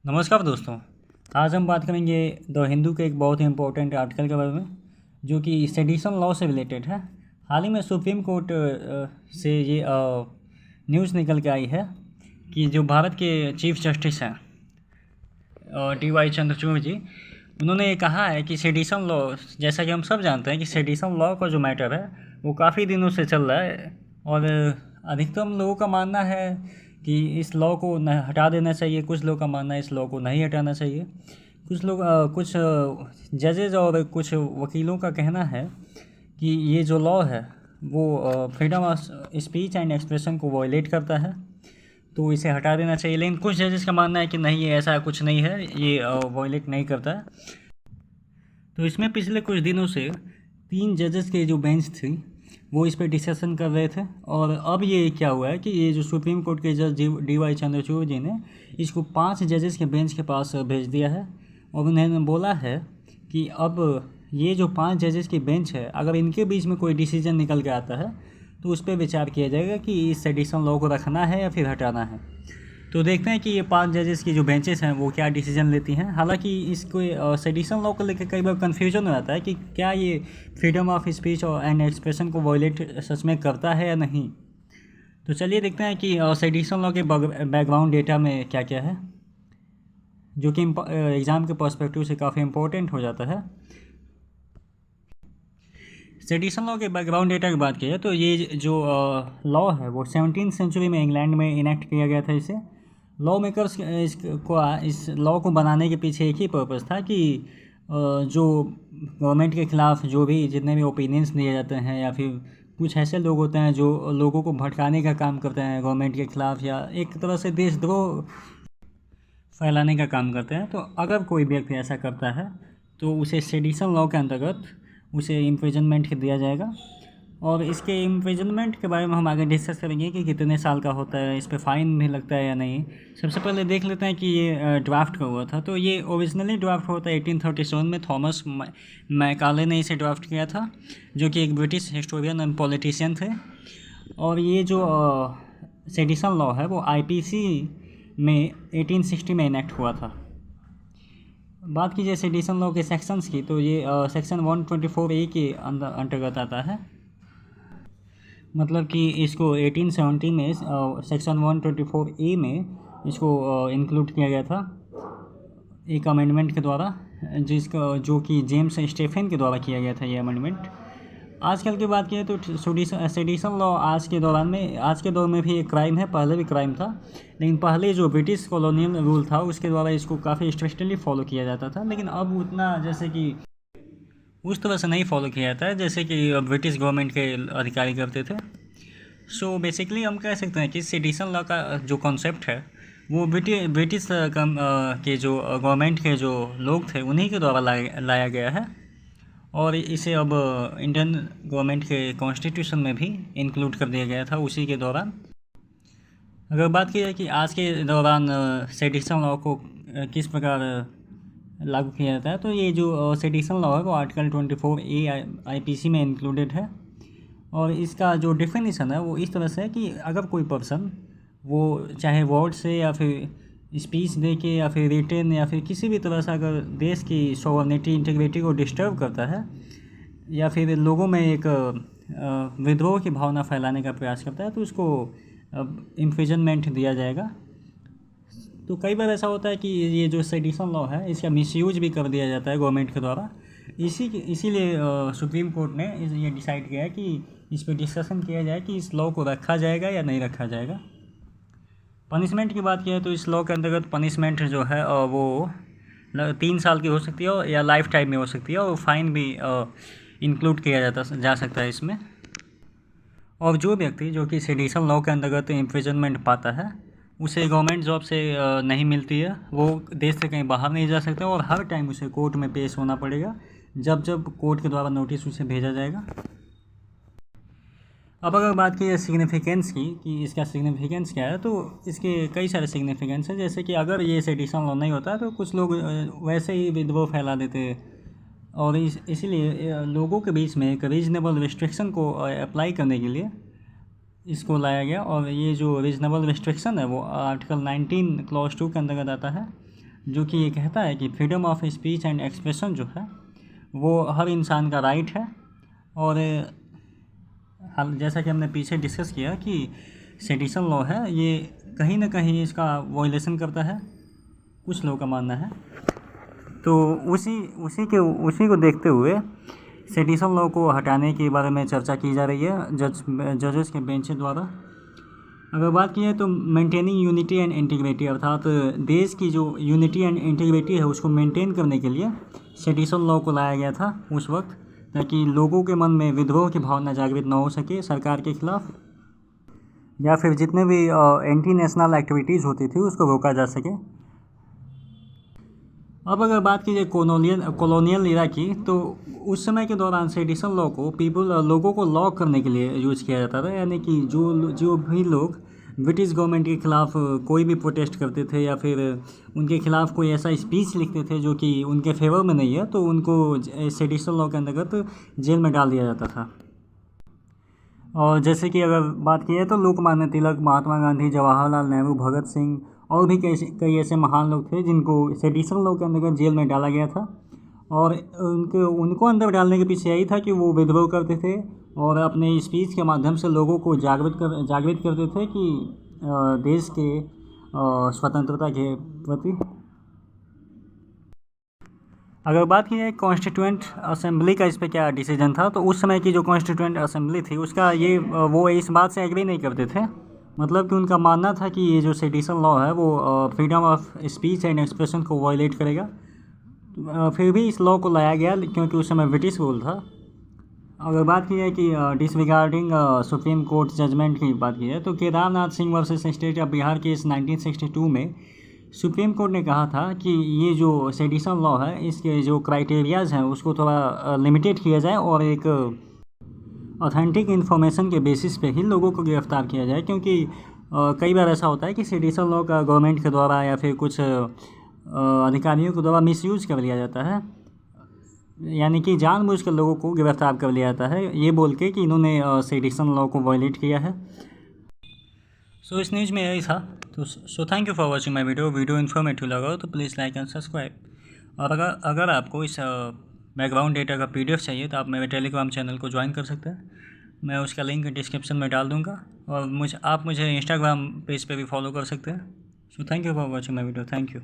नमस्कार दोस्तों। आज हम बात करेंगे द हिंदू के एक बहुत ही इम्पोर्टेंट आर्टिकल के बारे में जो कि सेडिशन लॉ से रिलेटेड है। हाल ही में सुप्रीम कोर्ट से ये न्यूज़ निकल के आई है कि जो भारत के चीफ जस्टिस हैं DY चंद्रचूड़ जी, उन्होंने ये कहा है कि सेडिशन लॉ, जैसा कि हम सब जानते हैं कि सेडिशन लॉ का जो मैटर है वो काफ़ी दिनों से चल रहा है और अधिकतम लोगों का मानना है कि इस लॉ को हटा देना चाहिए। कुछ लोगों का मानना है इस लॉ को नहीं हटाना चाहिए। कुछ लोग कुछ जजेज और कुछ वकीलों का कहना है कि ये जो लॉ है वो freedom of speech and expression को वायलेट करता है, तो इसे हटा देना चाहिए। लेकिन कुछ जजेस का मानना है कि नहीं, ऐसा कुछ नहीं है, ये वायलेट नहीं करता है। तो इसमें पिछले कुछ दिनों से 3 जजेस के जो बेंच थी वो इस पर डिस्कशन कर रहे थे और अब ये क्या हुआ है कि ये जो सुप्रीम कोर्ट के जज DY चंद्रचूड़ जी ने इसको 5 जजेस के बेंच के पास भेज दिया है और उन्होंने बोला है कि अब ये जो 5 जजेस की बेंच है, अगर इनके बीच में कोई डिसीजन निकल के आता है तो उस पर विचार किया जाएगा कि इस सेडिशन लॉ को रखना है या फिर हटाना है। तो देखते हैं कि ये 5 जजेस की जो बेंचेस हैं वो क्या डिसीजन लेती हैं। हालांकि इसको सेडिशन लॉ को लेकर कई बार कन्फ्यूजन हो जाता है कि क्या ये फ्रीडम ऑफ स्पीच और एंड एक्सप्रेशन को वायलेट सच में करता है या नहीं। तो चलिए देखते हैं कि सेडिशन लॉ के बैकग्राउंड डेटा में क्या क्या है, जो कि एग्ज़ाम के पर्सपेक्टिव से काफ़ी इम्पोर्टेंट हो जाता है। सेडिशन लॉ के बैकग्राउंड डेटा की बात की जाए तो ये जो लॉ है वो 17वीं सेंचुरी में इंग्लैंड में इनेक्ट किया गया था। इसे लॉ मेकर्स इस लॉ को बनाने के पीछे एक ही पर्पस था कि जो गवर्नमेंट के ख़िलाफ़ जो भी जितने भी ओपिनियंस दिए जाते हैं या फिर कुछ ऐसे लोग होते हैं जो लोगों को भटकाने का काम करते हैं गवर्नमेंट के ख़िलाफ़ या एक तरह से देशद्रोह फैलाने का काम करते हैं, तो अगर कोई व्यक्ति ऐसा करता है तो उसे सेडिशन लॉ के अंतर्गत उसे इम्प्रिजनमेंट दिया जाएगा। और इसके इम्प्रिजनमेंट के बारे में हम आगे डिस्कस करेंगे कि कितने साल का होता है, इस पर फ़ाइन भी लगता है या नहीं। सबसे पहले देख लेते हैं कि ये ड्राफ्ट का हुआ था। तो ये ओरिजिनली ड्राफ्ट हुआ था 1837 में। थॉमस मैकाले ने इसे ड्राफ्ट किया था, जो कि एक ब्रिटिश हिस्टोरियन एंड पॉलिटिशियन थे। और ये जो सेडिशन लॉ है वो IPC में 1860 में इनेक्ट हुआ था। बात कीजिए सेडिशन लॉ के सेक्शंस की, तो ये सेक्शन 124A के अंतर्गत आता है। मतलब कि इसको 1870 में सेक्शन 124A में इसको इंक्लूड किया गया था एक अमेंडमेंट के द्वारा, जो कि जेम्स स्टेफन के द्वारा किया गया था ये अमेंडमेंट। आजकल की बात करें तो सेडिशन लॉ आज के दौर में भी एक क्राइम है, पहले भी क्राइम था। लेकिन पहले जो ब्रिटिश कॉलोनियल रूल था उसके द्वारा इसको काफ़ी स्ट्रिक्टली फॉलो किया जाता था, लेकिन अब उतना जैसे कि उस तरह से नहीं फॉलो किया जाता है जैसे कि ब्रिटिश गवर्नमेंट के अधिकारी करते थे। सो बेसिकली हम कह सकते हैं कि सेडिशन लॉ का जो कॉन्सेप्ट है वो ब्रिटिश के जो गवर्नमेंट के जो लोग थे उन्हीं के द्वारा लाया गया है और इसे अब इंडियन गवर्नमेंट के कॉन्स्टिट्यूशन में भी इंक्लूड कर दिया गया था उसी के दौरान। अगर बात की जाए कि आज के दौरान सेडिशन लॉ को किस प्रकार लागू किया जाता है, तो ये जो सेडिशन लॉ है वो आर्टिकल 24A IPC में इंक्लूडेड है। और इसका जो डेफिनेशन है वो इस तरह से है कि अगर कोई पर्सन वो चाहे वर्ड से या फिर स्पीच दे के या फिर रिटन या फिर किसी भी तरह से अगर देश की सॉवरेनिटी इंटीग्रिटी को डिस्टर्ब करता है या फिर लोगों में एक विद्रोह की भावना फैलाने का प्रयास करता है तो उसको इम्प्रिजनमेंट दिया जाएगा। तो कई बार ऐसा होता है कि ये जो सेडिशन लॉ है इसका मिसयूज भी कर दिया जाता है गवर्नमेंट के द्वारा। इसीलिए सुप्रीम कोर्ट ने ये डिसाइड किया है कि इस पर डिस्कशन किया जाए कि इस लॉ को रखा जाएगा या नहीं रखा जाएगा। पनिशमेंट की बात किया तो इस लॉ के अंतर्गत पनिशमेंट जो है वो 3 साल की हो सकती है या लाइफ टाइम में हो सकती है और फाइन भी इंक्लूड किया जा सकता है इसमें। और जो व्यक्ति जो कि सेडिशन लॉ के अंतर्गत इम्प्रिजनमेंट पाता है उसे गवर्नमेंट जॉब से नहीं मिलती है, वो देश से कहीं बाहर नहीं जा सकता और हर टाइम उसे कोर्ट में पेश होना पड़ेगा जब कोर्ट के द्वारा नोटिस उसे भेजा जाएगा। अब अगर बात की जाए सिग्निफिकेंस की कि इसका सिग्निफिकेंस क्या है, तो इसके कई सारे सिग्निफिकेंस हैं। जैसे कि अगर ये सेडिशन लॉ नहीं होता तो कुछ लोग वैसे ही विद्रोह फैला देते और इसीलिए लोगों के बीच में एक रीजनेबल रिस्ट्रिक्शन को अप्लाई करने के लिए इसको लाया गया। और ये जो रीजनेबल रिस्ट्रिक्शन है वो आर्टिकल 19 क्लॉज 2 के अंतर्गत आता है, जो कि ये कहता है कि freedom of speech and expression जो है वो हर इंसान का राइट है। और हम जैसा कि हमने पीछे डिस्कस किया कि सेडिशन लॉ है, ये कहीं ना कहीं इसका वायलेशन करता है, कुछ लोगों का मानना है। तो उसी को देखते हुए सेडिशन लॉ को हटाने के बारे में चर्चा की जा रही है जजेस के बेंच द्वारा। अगर बात की जाए तो मेंटेनिंग यूनिटी एंड इंटीग्रिटी, अर्थात देश की जो यूनिटी एंड इंटीग्रिटी है उसको मेंटेन करने के लिए सेडिशन लॉ को लाया गया था उस वक्त, ताकि लोगों के मन में विद्रोह की भावना जागृत न हो सके सरकार के खिलाफ, या फिर जितने भी एंटी नेशनल एक्टिविटीज़ होती थी उसको रोका जा सके। अब अगर बात की जाए कॉलोनियल इरा की, तो उस समय के दौरान सेडिशन लॉ को लोगों को लॉक करने के लिए यूज़ किया जाता था। यानी कि जो भी लोग ब्रिटिश गवर्नमेंट के ख़िलाफ़ कोई भी प्रोटेस्ट करते थे या फिर उनके ख़िलाफ़ कोई ऐसा स्पीच लिखते थे जो कि उनके फेवर में नहीं है, तो उनको सेडिशन लॉ के अंतर्गत जेल में डाल दिया जाता था। और जैसे कि अगर बात की जाए तो लोकमान्य तिलक, महात्मा गांधी, जवाहरलाल नेहरू, भगत सिंह और भी कई ऐसे महान लोग थे जिनको सेडिशन लॉ के अंतर्गत जेल में डाला गया था। और उनको अंदर डालने के पीछे यही था कि वो विद्रोह करते थे और अपने स्पीच के माध्यम से लोगों को जागृत करते थे कि देश के स्वतंत्रता के प्रति। अगर बात की जाए कॉन्स्टिट्यूएंट असेंबली का इस पर क्या डिसीजन था, तो उस समय की जो कॉन्स्टिट्यूएंट असेंबली थी उसका वो इस बात से एग्री नहीं करते थे। मतलब कि उनका मानना था कि ये जो सेडिशन लॉ है वो freedom of speech and expression को वायलेट करेगा। फिर भी इस लॉ को लाया गया क्योंकि उस समय ब्रिटिश रूल था। अगर बात की जाए कि डिसरिगार्डिंग सुप्रीम कोर्ट जजमेंट की बात की जाए, तो Kedarnath Singh versus state of Bihar case 1962 में सुप्रीम कोर्ट ने कहा था कि ये जो सेडिशन लॉ है इसके जो क्राइटेरियाज़ हैं उसको थोड़ा लिमिटेड किया जाए और एक ऑथेंटिक इन्फॉर्मेशन के बेसिस पे ही लोगों को गिरफ्तार किया जाए। क्योंकि कई बार ऐसा होता है कि सेडिशन लॉ का गवर्नमेंट के द्वारा या फिर कुछ अधिकारियों के द्वारा मिसयूज कर लिया जाता है, यानी कि जानबूझकर लोगों को गिरफ्तार कर लिया जाता है ये बोल के कि इन्होंने सेडिशन लॉ को वायलेट किया है। सो इस न्यूज़ में यही था। तो thank you for watching my video informative लगा हो तो प्लीज़ लाइक एंड सब्सक्राइब। और अगर आपको इस बैकग्राउंड डेटा का PDF चाहिए तो आप मेरे टेलीग्राम चैनल को ज्वाइन कर सकते हैं, मैं उसका लिंक डिस्क्रिप्शन में डाल दूँगा। और आप मुझे इंस्टाग्राम पेज पे भी फॉलो कर सकते हैं। So thank you for watching my video. Thank you.